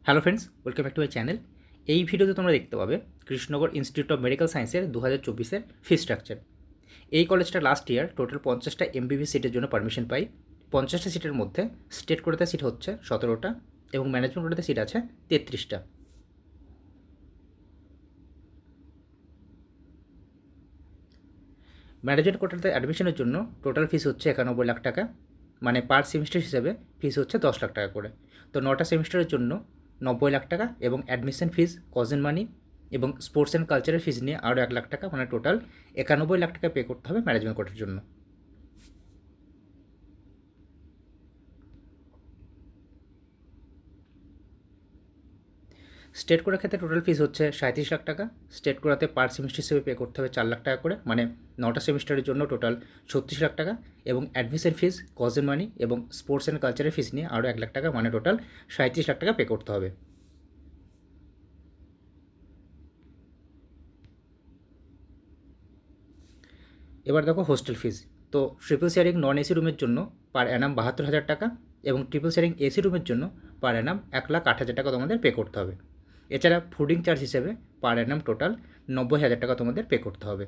Hello friends, welcome back to my channel. এই ভিডিওতে তোমরা দেখতে পাবে কৃষ্ণনগর ইনস্টিটিউট অফ মেডিকেল সায়েন্সের 2024-এর ফি স্ট্রাকচার। এই কলেজটা লাস্ট ইয়ার টোটাল 50টা এমবিবি সিটের জন্য পারমিশন পাই। 50টা সিটের মধ্যে স্টেট কোটাতে সিট হচ্ছে 17টা এবং ম্যানেজমেন্ট কোটাতে সিট আছে 33টা। ম্যানেজমেন্ট কোটাতে অ্যাডমিশনের জন্য টোটাল ফিস হচ্ছে 91 লাখ টাকা, মানে পার সেমিস্টার হিসেবে ফিস হচ্ছে 10 লাখ টাকা করে। তো 9টা সেমিস্টারের জন্য 90 লাখ টাকা এবং অ্যাডমিশন ফিস, কজেন মানি এবং স্পোর্টস অ্যান্ড কালচারের ফিস নিয়ে আরও 1 লাখ টাকা, মানে টোটাল 91 লাখ টাকা পে করতে হবে ম্যানেজমেন্ট কোটার জন্য। স্টেট কোটার ক্ষেত্রে টোটাল ফিস হচ্ছে 37 লাখ টাকা। স্টেট কোটাতে পার সেমিস্টার হিসেবে পে করতে হবে 4 লাখ টাকা করে, মানে 9টা সেমিস্টারের জন্য টোটাল 36 লাখ টাকা এবং অ্যাডমিশন ফিস, কজেন মানি এবং স্পোর্টস অ্যান্ড কালচারের ফিস নিয়ে আরও 1 লাখ টাকা, মানে টোটাল 37 লাখ টাকা পে করতে হবে। এবার দেখো হোস্টেল ফিস। তো ট্রিপল শেয়ারিং নন এসি রুমের জন্য পার অ্যানাম 72,000 টাকা এবং ট্রিপল শেয়ারিং এসি রুমের জন্য পার অ্যানাম 1,08,000 টাকা তোমাদের পে করতে হবে। এছাড়া ফুডিং চার্জ হিসেবে পার অ্যানাম টোটাল 90,000 টাকা তোমাদের পে করতে হবে।